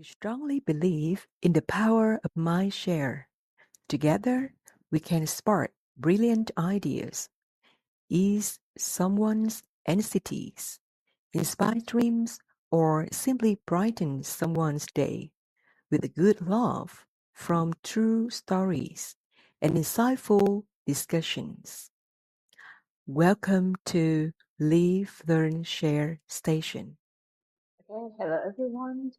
We strongly believe in the power of Mindshare. Together, we can spark brilliant ideas, ease someone's anxieties, inspire dreams, or simply brighten someone's day with a good laugh from true stories and insightful discussions. Welcome to Live, Learn, Share Station. Okay, hello everyone.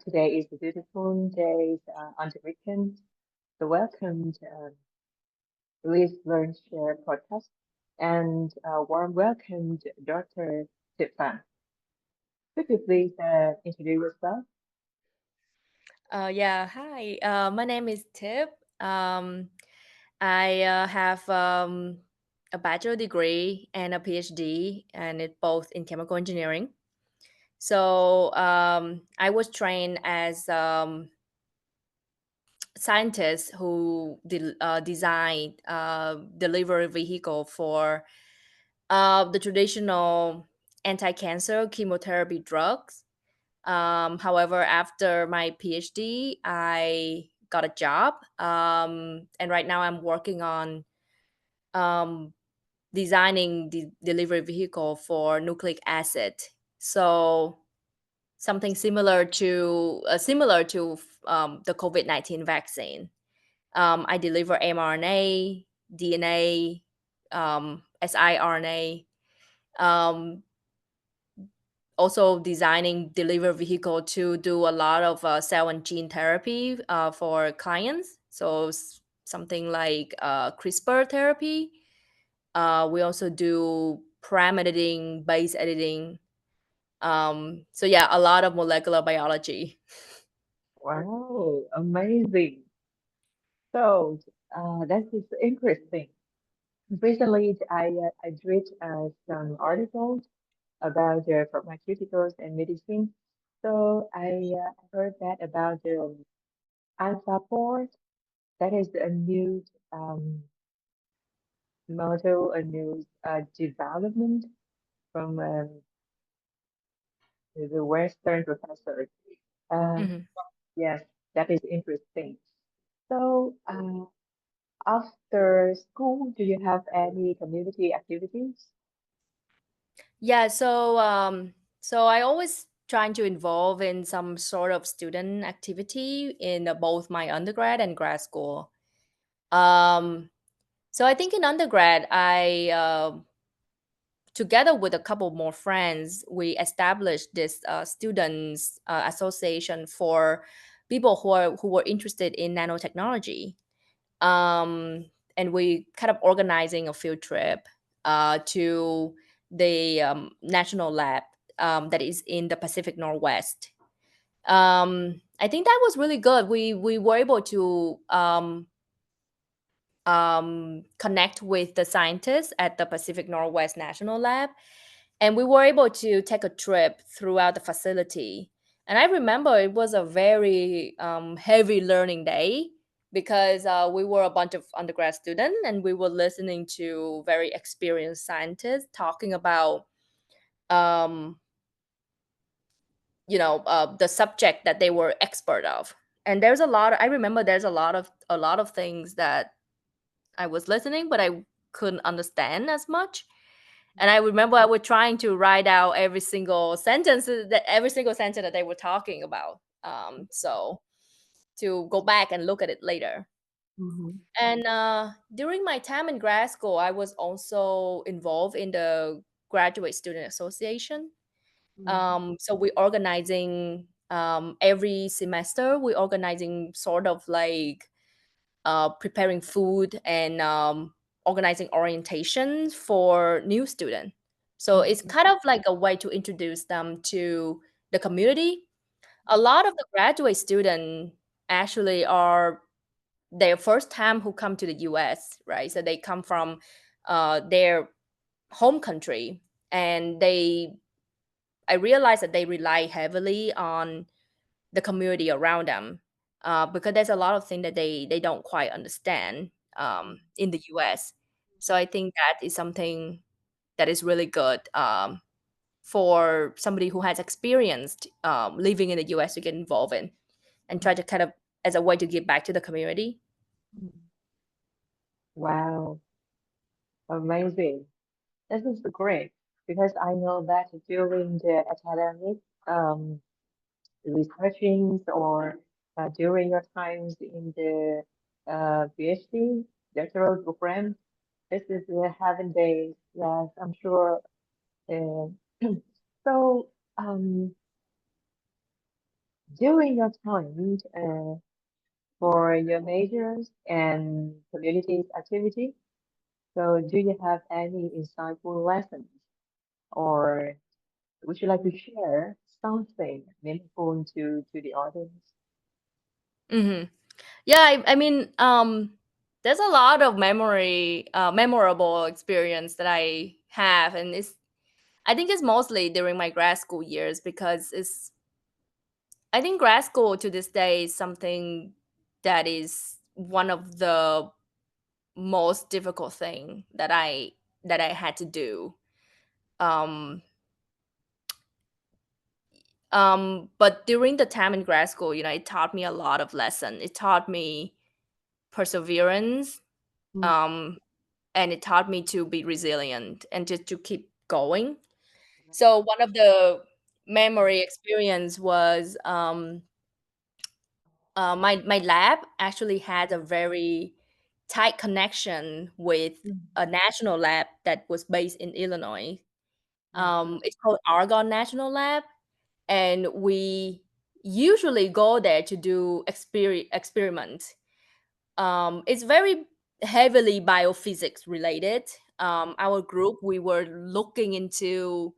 Today is a beautiful day on the weekend. So welcome to Live, Learn, Share podcast and warm welcome to Dr. Tiep Pham. Could you please introduce yourself? Yeah, hi. My name is Tiep. Um, I have a bachelor degree and a PhD, and it both in chemical engineering. So I was trained as scientist who designed delivery vehicle for the traditional anti-cancer chemotherapy drugs. However, after my PhD, I got a job, and right now I'm working on um, designing the delivery vehicle for nucleic acid. So something similar to the COVID-19 vaccine. I deliver mRNA, DNA, siRNA. Um, Also designing delivery vehicle to do a lot of cell and gene therapy for clients. So something like CRISPR therapy. We also do prime editing, base editing. So yeah, a lot of molecular biology. Wow, amazing. So that is interesting. Recently, I read some articles about the pharmaceuticals and medicine. So I heard that about the alpha port. That is a new um, model, a new development from the Western professor. Uh, Mhm. yes, that is interesting. So, after school, do you have any community activities? Yeah, so I always trying to involve in some sort of student activity in both my undergrad and grad school. Um, so I think in undergrad, I together with a couple more friends, we established this students association for people who were interested in nanotechnology. Um, and we kind of organizing a field trip to the national lab that is in the Pacific Northwest. I think that was really good. We were able to connect with the scientists at the Pacific Northwest National Lab. And we were able to take a trip throughout the facility. And I remember it was a very heavy learning day because we were a bunch of undergrad students and we were listening to very experienced scientists talking about um, the subject that they were expert of. And there's a lot. I remember there's a lot of things that I was listening, but I couldn't understand as much. And I remember I was trying to write out every single sentence that they were talking about. So to go back and look at it later. Mm-hmm. And during my time in grad school, I was also involved in the Graduate Student Association. So we organizing every semester. We organizing sort of like preparing food and organizing orientation for new students. So it's Mm-hmm. kind of like a way to introduce them to the community. A lot of the graduate students actually are their first time who come to the US, right? So they come from their home country, and I realize that they rely heavily on the community around them because there's a lot of things that they don't quite understand in the US. So I think that is something that is really good for somebody who has experienced living in the US to get involved in, and try to kind of as a way to give back to the community. Wow, amazing. This is great because I know that during the academic researching or during your times in the PhD doctoral program, this is the heaven days. Yes, I'm sure. Uh, so, during your time for your majors and communities activity, so do you have any insightful lessons, or would you like to share something meaningful to the audience? Hmm. Yeah, I mean, there's a lot of memorable experience that I have, and I think it's mostly during my grad school years because I think grad school to this day is something that is one of the most difficult thing that I had to do. Um, but during the time in grad school, it taught me a lot of lesson. It taught me perseverance, Mm, um, and it taught me to be resilient and just to keep going. So one of the memory experience was my lab actually had a very tight connection with mm, a national lab that was based in Illinois. yeah, It's called Argonne National Lab, and we usually go there to do experiments. It's very heavily biophysics related. Our group, we were looking into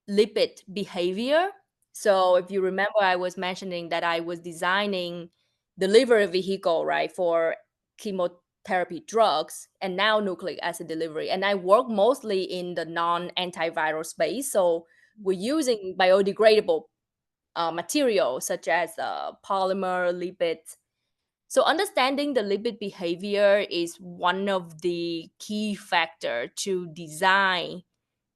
lipid behavior. So if you remember, I was mentioning that I was designing delivery vehicle, right, for chemotherapy drugs and now nucleic acid delivery. And I work mostly in the non-antiviral space. So we're using biodegradable materials such as polymer, lipids. So understanding the lipid behavior is one of the key factor to design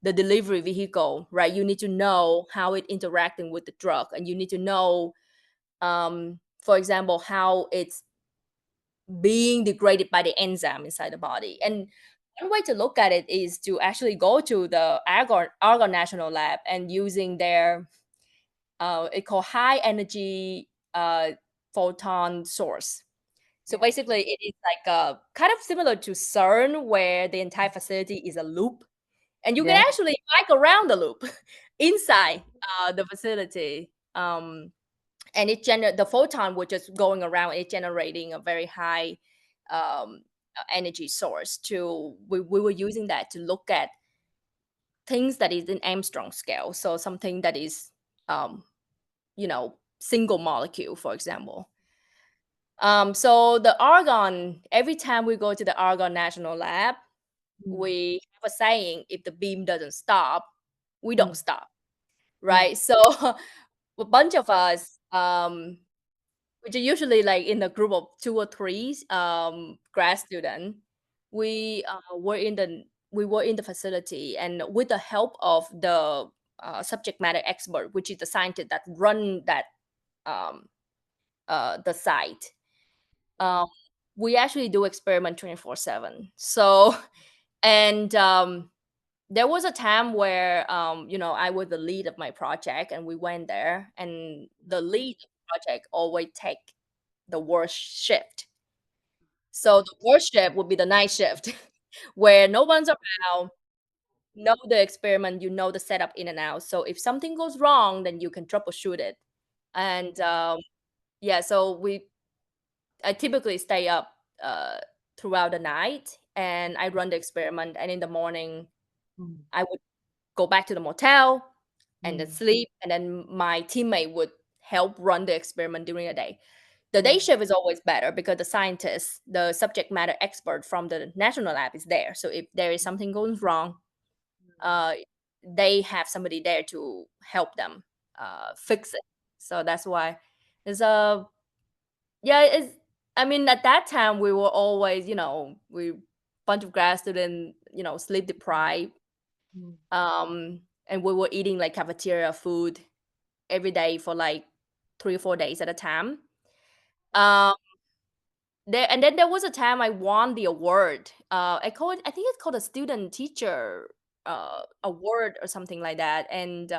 the delivery vehicle, right? You need to know how it interacting with the drug, and you need to know, for example, how it's being degraded by the enzyme inside the body. And one way to look at it is to actually go to the Argonne National Lab and using their it called high energy photon source. So yeah, basically, it is like kind of similar to CERN, where the entire facility is a loop, and you can yeah, actually bike around the loop inside the facility. And the photon was just going around, it generating a very high energy source. We were using that to look at things that is in Armstrong scale, so something that is um, single molecule, for example. So the argon, every time we go to the Argonne National Lab, mm, we have a saying: if the beam doesn't stop, we don't mm, stop, mm, right? So a bunch of us, which are usually like in a group of two or three grad student, we were in the facility, and with the help of the subject matter expert, which is the scientist that run that um, the site, um, we actually do experiment 24/7. So, and there was a time where I was the lead of my project, and we went there, and the lead of the project always take the worst shift. So the worst shift would be the night shift, where no one's around, know the experiment, the setup in and out. So if something goes wrong, then you can troubleshoot it. And yeah, so I typically stay up uh, throughout the night, and I run the experiment. And in the morning, mm, I would go back to the motel and then mm, sleep. And then my teammate would help run the experiment during the day. The day mm, shift is always better because the scientist, the subject matter expert from the national lab is there. So if there is something going wrong, uh, they have somebody there to help them fix it. So that's why it's a yeah, it's I mean, at that time, we were always, we bunch of grad students, sleep deprived. mm, and we were eating like cafeteria food every day for like 3 or 4 days at a time. Um, and then there was a time I won the award. I think it's called a student teacher award or something like that. And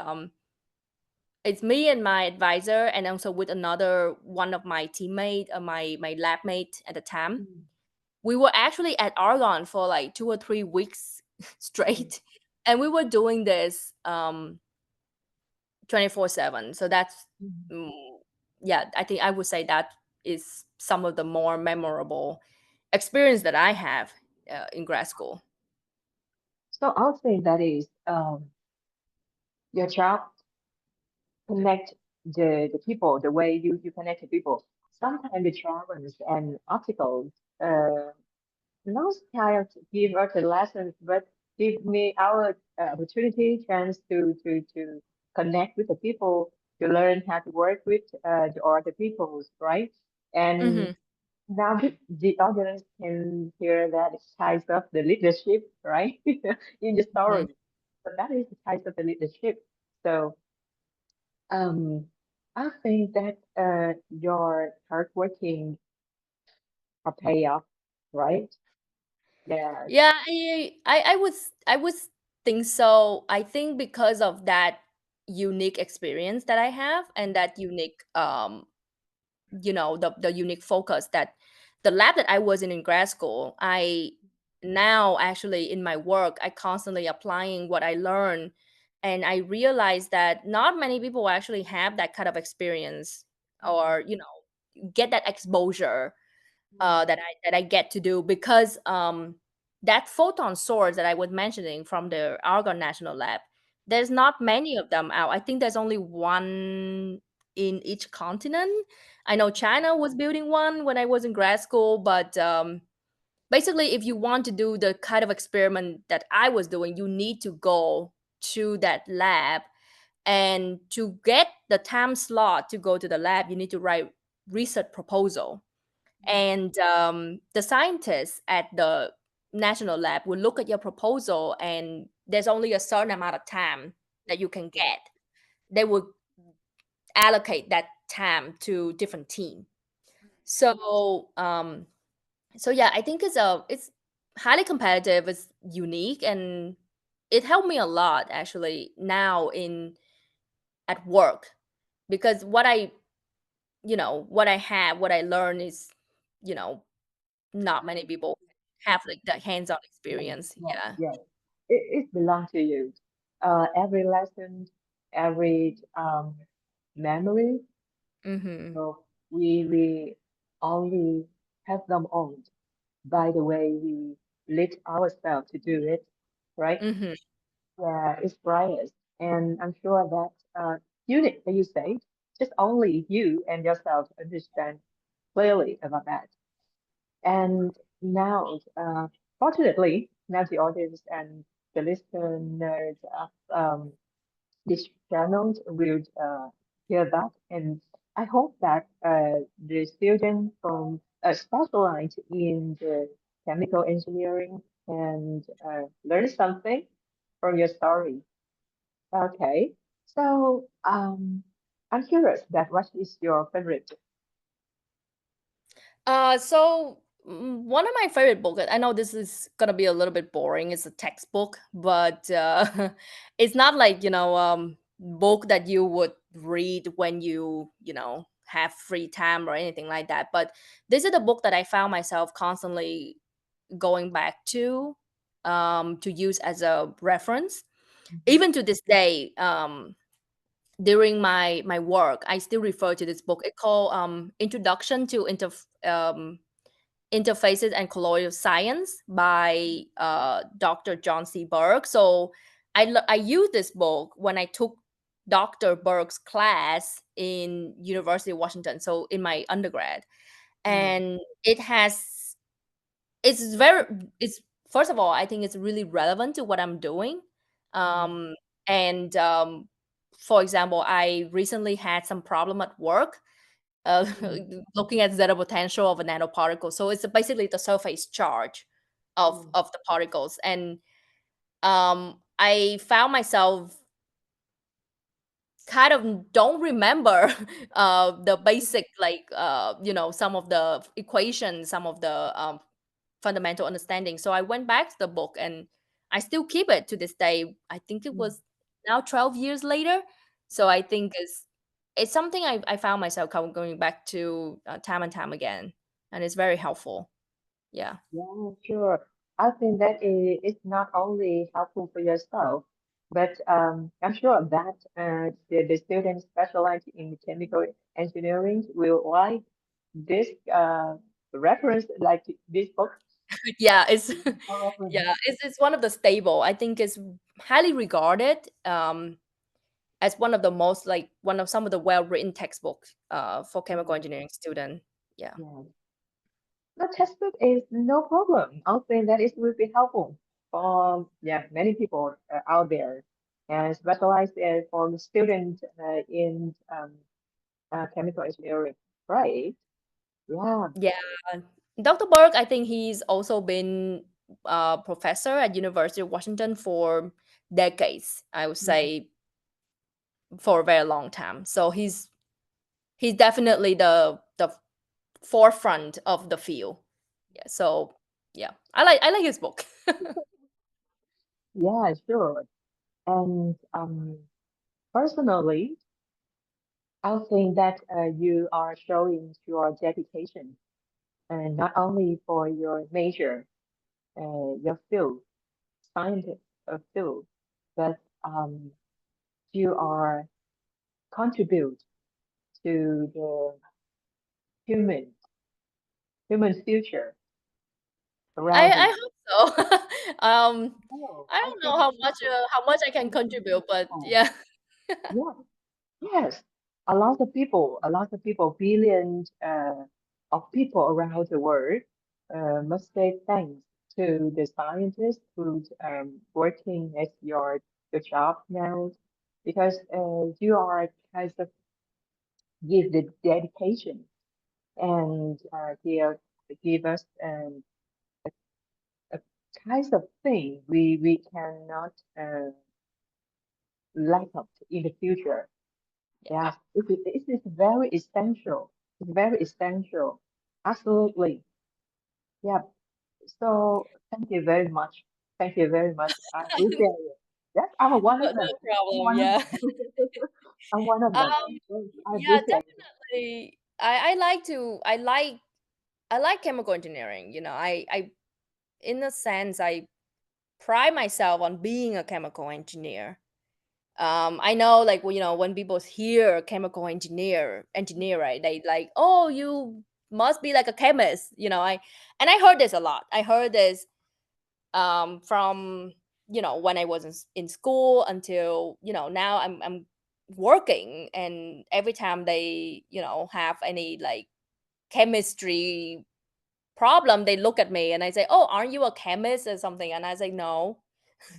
it's me and my advisor, and also with another one of my teammate, my lab mate at the time. Mm, We were actually at Argonne for like 2 or 3 weeks mm, straight, and we were doing this 24/7. So that's mm. mm, yeah, I think I would say that is some of the more memorable experience that I have in grad school. So I'll say that is your job connect the people the way you connect the people. Sometimes the challenges and obstacles not kind of give us the lessons, but give me our opportunity, chance to connect with the people, to learn how to work with the other peoples, right? And Mhm. now the audience can hear that types of the leadership, right? In the Mhm. story. So that is the types of the leadership. So um, I think that your hard working are pay off, right? Yeah. Yeah, I would think so. I think because of that unique experience that I have, and that unique the unique focus that the lab that I was in grad school, I now actually in my work I constantly applying what I learn, and I realize that not many people actually have that kind of experience, or get that exposure Mm, that I get to do, because that photon source that I was mentioning from the Argonne National Lab, there's not many of them out. I think there's only one in each continent. I know China was building one when I was in grad school, but basically, if you want to do the kind of experiment that I was doing, you need to go to that lab, and to get the time slot to go to the lab, you need to write research proposal, and the scientists at the national lab will look at your proposal, and there's only a certain amount of time that you can get. They will allocate that time to different team. So yeah, I think it's highly competitive, it's unique, and it helped me a lot actually now in at work, because what I learn is, you know not many people have like that hands-on yes, experience. yes, Yeah. yes. It belongs to you. Every lesson, every memory. Mhm. So we only have them owned by the way we lead ourselves to do it, right? Mhm. Yeah, it's biased. And I'm sure that unit that you say, just only you and yourself understand clearly about that. And now, fortunately, now the audience and the listeners of this channel will hear that. And I hope that the students from specialized in the chemical engineering and learn something from your story. Okay, so I'm curious that what is your favorite? One of my favorite books, I know this is gonna be a little bit boring, it's a textbook, but it's not like, book that you would read when you have free time or anything like that. But this is a book that I found myself constantly going back to use as a reference. Mhm, Even to this day, during my work, I still refer to this book. It's called Introduction to Interfaces and Colloid Science by Dr. John C. Berg. So I used this book when I took Dr. Berg's class in University of Washington, so in my undergrad. mm, And it's very it's first of all, I think it's really relevant to what I'm doing. mm, Um and For example, I recently had some problem at work, mm, looking at zeta potential of a nanoparticle. So it's basically the surface charge of mm, of the particles. And I found myself kind of don't remember the basic, like, some of the equations, some of the fundamental understanding. So I went back to the book and I still keep it to this day. I think it Mm. was now 12 years later. So I think it's something I found myself going back to time and time again, and it's very helpful. Yeah. Yeah, sure. I think that it's not only helpful for yourself, but I'm sure that the students specialized in chemical engineering will like this reference, like this book. Yeah, it's For reference. yeah, it's one of the stable. I think it's highly regarded as one of the most, like, one of some of the well-written textbooks for chemical Yeah, engineering student. Yeah. yeah. The textbook is no problem. I think that it will be helpful for many people out there, and specialized for the student in chemical engineering, right? Yeah. Yeah. Dr. Berg, I think he's also been a professor at University of Washington for decades. I would Mm. say for a very long time. So he's definitely the forefront of the field. Yeah. So yeah, I like his book. Yeah, sure. And personally, I think that you are showing your dedication, and not only for your major, your field, scientist field, but you are contribute to the human human future around the I world. hope so. Oh, I I don't know think how much I can a lot of contribute, but people, yeah. yeah, yes, a lot of people, billions of people around the world must say thanks to the scientists who's working at your job now, because you are kind of give the dedication and give us a kind of thing we cannot lack of in the future. Yeah. Yeah, it is very essential. It's very essential. Absolutely. Yeah. So thank you very much. Thank you very much. I appreciate it. Yes, I'm one No, of them. no I'm problem. one of Yeah. them. I'm one of them. Um, Yes, I yeah, appreciate it. definitely. I like chemical engineering. I in a sense I pride myself on being a chemical engineer. I know, like, when people hear chemical engineer, right? They like, oh, you must be like a chemist. I heard this a lot. I heard this from when I was in school until now I'm working, and every time they have any like chemistry problem, they look at me and I say, oh, aren't you a chemist or something? And I say, no,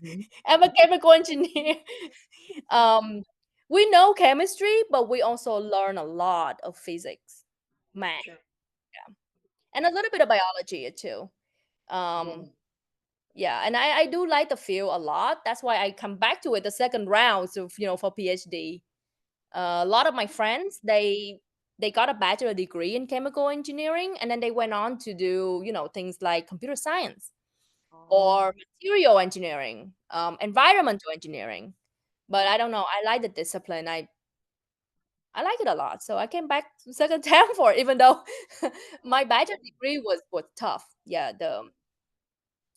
Mhm. I'm a chemical engineer. um we know chemistry, but we also learn a lot of physics, math, Sure. and a little bit of biology too. Yeah. um Yeah, and I do like the field a lot. That's why I come back to it the second round, so for PhD. A lot of my friends, they got a bachelor degree in chemical engineering, and then they went on to do things like computer science Oh, or material engineering, environmental engineering. But yeah. I don't know. I like the discipline. I like it a lot. So I came back second time for it, even though my bachelor degree was tough. Yeah, the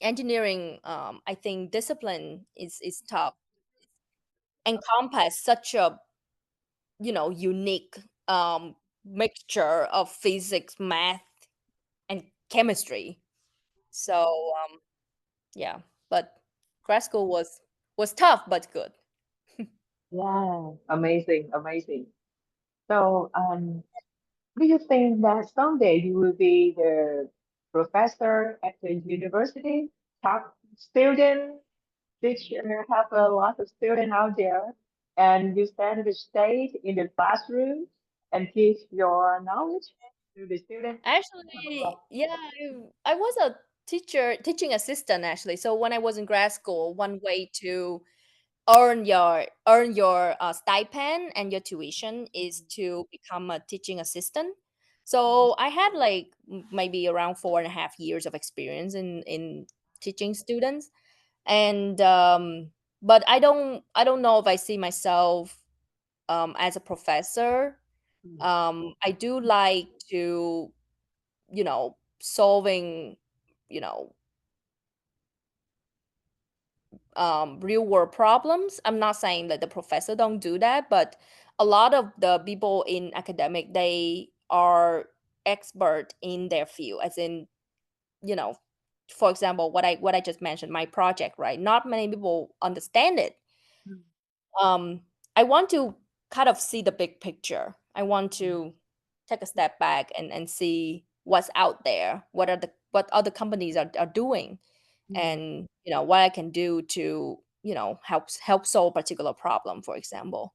engineering, I think discipline is tough, encompass such a unique mixture of physics, math, and chemistry. So yeah, but grad school was tough but good. Yeah. Amazing. Amazing. So, do you think that someday you will be the professor at the university, top student, teacher, have a lot of students out there, and you stand the stage in the classroom and teach your knowledge to the students? Actually, yeah, I was a teaching assistant actually. So when I was in grad school, one way to earn your stipend and your tuition is to become a teaching assistant. So I had like maybe around 4.5 years of experience in teaching students, and but I don't know if I see myself as a professor. I do like to, solving, you know real world problems. I'm not saying that the professor don't do that, but a lot of the people in academic, they are expert in their field, as in, you know for example, what I just mentioned, my project, right? Not many people understand it. um I want to kind of see the big picture. I want to take a step back and see what's out there, what other companies are doing, and what I can do to, help solve a particular problem, for example.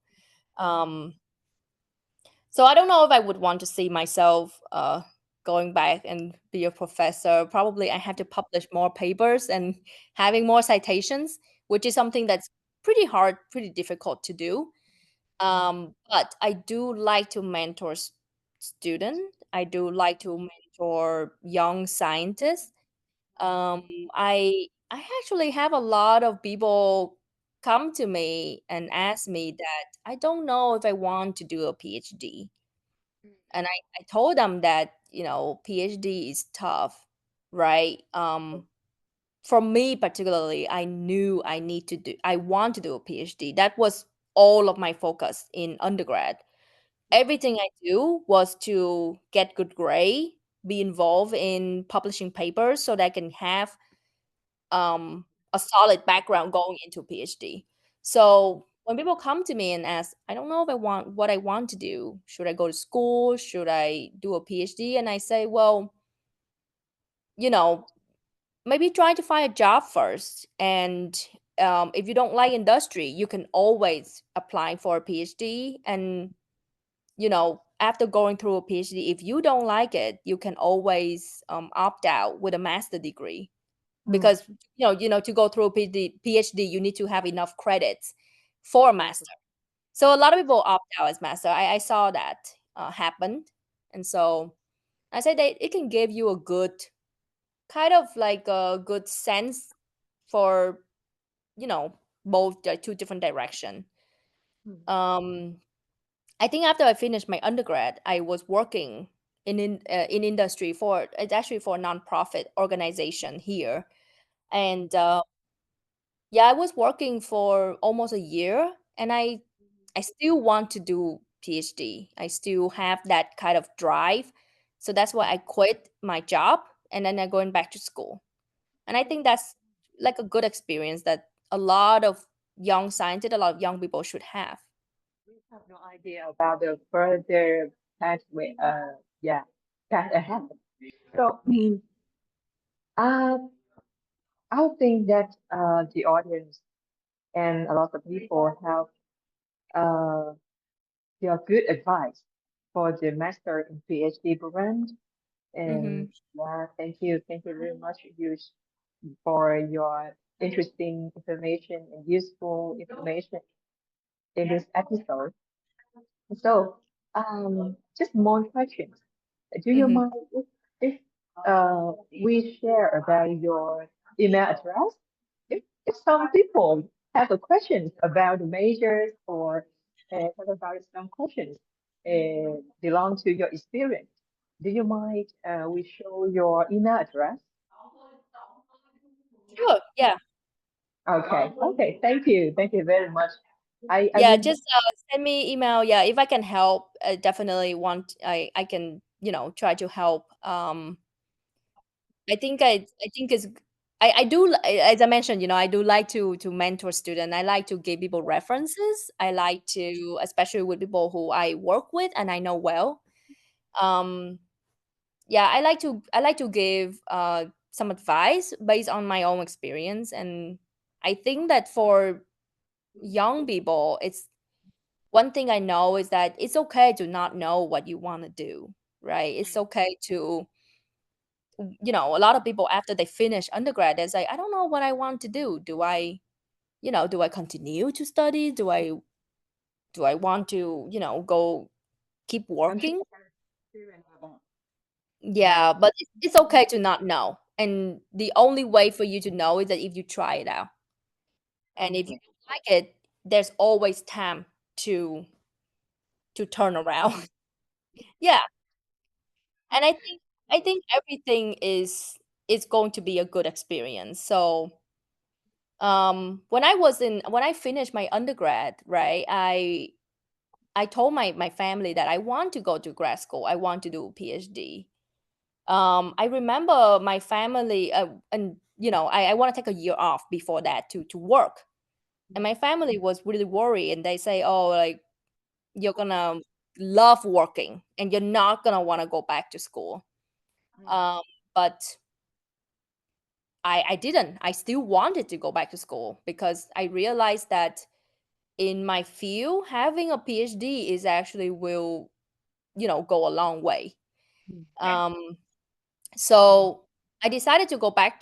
um so I don't know if I would want to see myself going back and be a professor. Probably I have to publish more papers and having more citations, which is something that's pretty hard, pretty difficult to do. But I do like to mentor students. I do like to mentor young scientists. um, I actually have a lot of people come to me and ask me that I don't know if I want to do a PhD. And I told them that, PhD is tough, right? For me particularly, I knew I want to do a PhD. That was all of my focus in undergrad. Everything I do was to get good grade, be involved in publishing papers so that I can have a solid background going into PhD. So when people come to me and ask, I don't know if I want what I want to do. Should I go to school? Should I do a PhD? And I say, well, you know, maybe try to find a job first. And if you don't like industry, you can always apply for a PhD. And after going through a PhD, if you don't like it, you can always opt out with a master degree, because to go through a PhD, you need to have enough credits for a master. So a lot of people opt out as master. I saw that happen, and so I said that it can give you a good, kind of like a good sense for, both the two different direction. Um, I think after I finished my undergrad, I was working in industry for, it's actually for a nonprofit organization here, and yeah, I was working for almost a year, and I still want to do PhD. I still have that kind of drive. So that's why I quit my job and then I'm going back to school. And I think that's like a good experience that a lot of young scientists, a lot of young people should have. We have no idea about the further pathway, yeah, path ahead. So, uh, I would think that the audience and a lot of people have your good advice for the master and PhD program. Mhm. And yeah, thank you very much, Yush, for your interesting information and useful information in this episode. So, just more questions. Do you Mhm. mind if we share about your email address? If some people have a questions about the majors or have about some questions belong to your experience, do you mind we show your email address? Sure. Yeah. Okay, okay, thank you very much. I Yeah, will. just send me email. Yeah, if I can help, definitely want I can, try to help. I think it's I do as I mentioned, I do like to mentor student. I like to give people references. I like to, especially with people who I work with and I know well. Um, yeah, I like to give some advice based on my own experience, and I think that for young people, it's one thing I know is that it's okay to not know what you want to do, right? It's okay to, a lot of people after they finish undergrad, they say, I don't know what I want to do. Do I, do I continue to study? Do I want to, go keep I'm sure working? experience about. Yeah, but it's okay to not know. And the only way for you to know is that if you try it out. And if you Okay. don't like it, there's always time to turn around. Yeah. And I think everything is going to be a good experience. So when I finished my undergrad, right, I told my family that I want to go to grad school. I want to do a PhD. I remember my family, and I want to take a year off before that to work. And my family was really worried, and they say, "Oh, like you're gonna love working, and you're not gonna want to go back to school." Um, but I didn't. I still wanted to go back to school because I realized that in my field, having a PhD is actually will go a long way. Um, so I decided to go back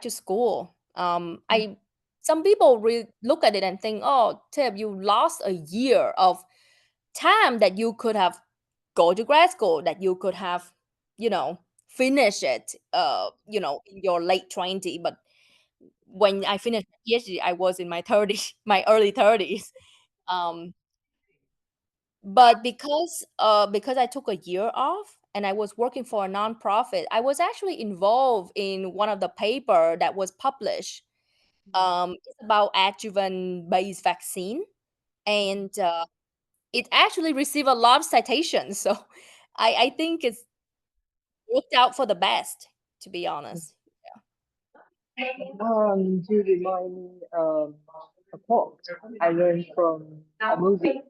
to school. I Some people look at it and think, oh, Tip, you lost a year of time that you could have go to grad school, that you could have you know finish it in your late 20. But when I finished my PhD, I was in my 30s, my early 30s. um but because I took a year off and I was working for a nonprofit, I was actually involved in one of the paper that was published. It's about adjuvant based vaccine, and it actually received a lot of citations. So I think it's worked out for the best, to be honest. You remind me a quote I learned from a movie.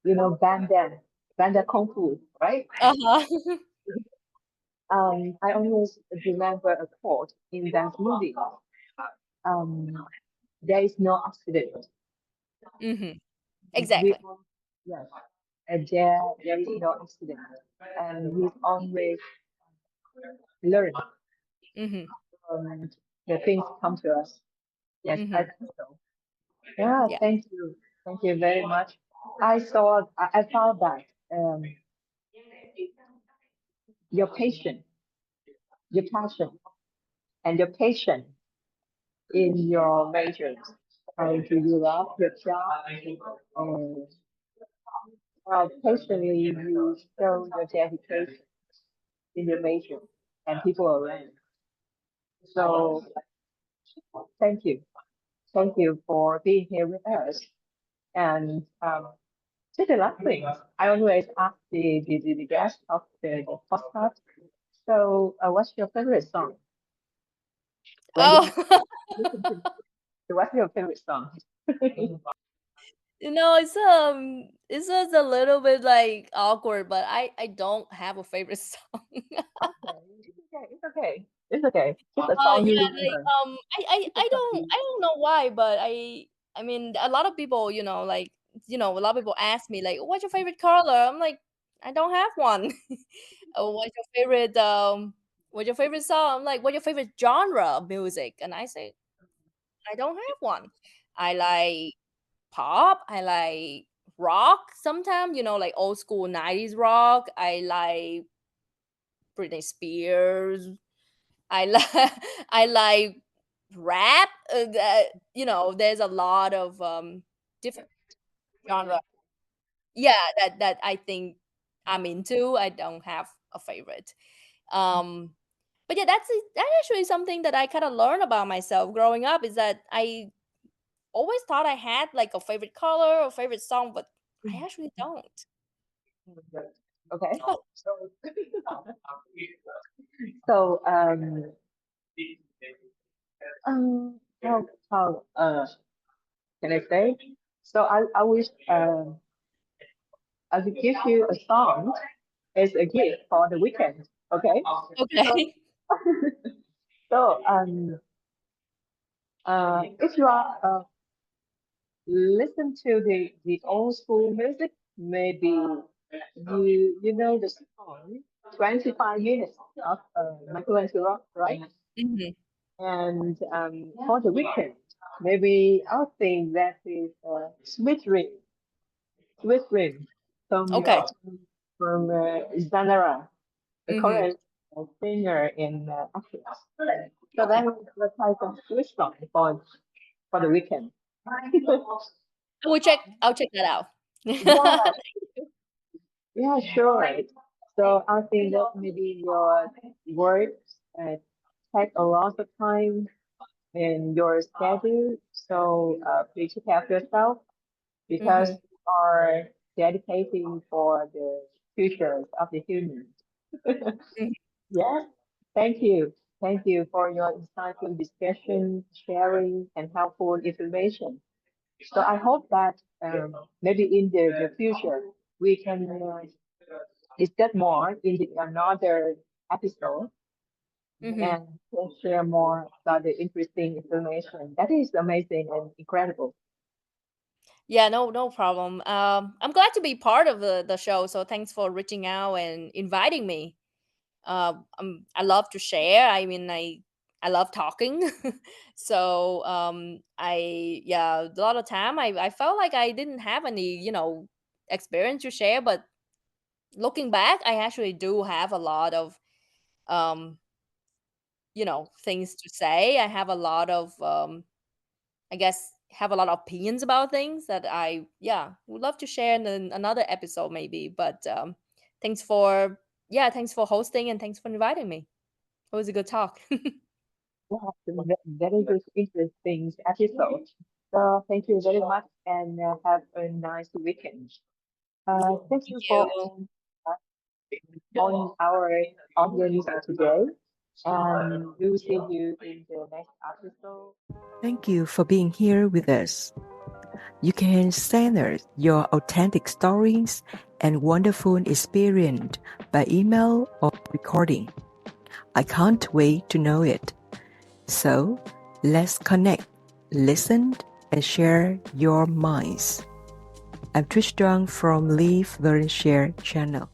You know, Banda Kung Fu, right? Uh-huh. I always remember a quote in that movie. Um, there is no accident. Hmm. We Exactly. all, yes, and there is no accident, and we always learn Hmm. from the things come to us. Yes, I Hmm. think so. Yeah, Yeah. thank you very much. I found that um, your passion, your passion, and your patience in your majors. Do you love your job? And how patiently you show your dedication in your major and people around. So thank you. Thank you for being here with us. And just the last thing, I always ask the guest of the podcast. So, what's your favorite song? When Oh. you listen to music, what's your favorite song? It's just a little bit like awkward, but I don't have a favorite song. Okay, it's okay. It's okay. It's okay. Just a song you Yeah, like remember. I Just a I song don't you. I don't know why, but I mean a lot of people, like a lot of people ask me like, "What's your favorite color?" I'm like, I don't have one. Oh, what's your favorite song? I'm like, what's your favorite genre of music? And I say, I don't have one. I like pop. I like rock sometimes, like old school 90s rock. I like Britney Spears. I like I like rap. There's a lot of different genre. Yeah, that I think I'm into. I don't have a favorite. Um, but yeah, that's actually something that I kind of learned about myself growing up is that I always thought I had like a favorite color or favorite song, but I actually don't. Okay. So, so how can I say? So I wish I could give you a song as a gift for the weekend. Okay. So Okay. so if you are listen to the old school music, maybe you know the song 25 minutes of Michael and Rock, right? Mhm. And for the weekend. Maybe I'll think that is Sweet Dream from Okay. Nara, the Mm-hmm. Korean singer in actress. So that was the type of sweet song for the weekend. I'll check that out. Yeah, yeah, sure. So I think that maybe your work uh, take a lot of time in your schedule. So please take care of yourself because Mm-hmm. you are dedicating for the future of the human. Yeah. Thank you. Thank you for your insightful discussion, sharing, and helpful information. So I hope that maybe in the future we can discuss more in another episode Mm-hmm. and can share more about the interesting information. That is amazing and incredible. Yeah, no problem. I'm glad to be part of the show. So thanks for reaching out and inviting me. I love to share. I mean, I love talking. So a lot of time I felt like I didn't have any experience to share, but looking back, I actually do have a lot of um things to say. I have a lot of I guess have a lot of opinions about things that I would love to share in another episode maybe. But thanks for hosting and thanks for inviting me. It was a good talk. Yeah, very good, interesting episode. So thank you very much and have a nice weekend. Thank Thank you for you. on our audience today. And we will see you in the next episode. Thank you for being here with us. You can send us your authentic stories and wonderful experience by email or recording. I can't wait to know it. So let's connect, listen, and share your minds. I'm Trish Doan from Live, Learn, Share channel.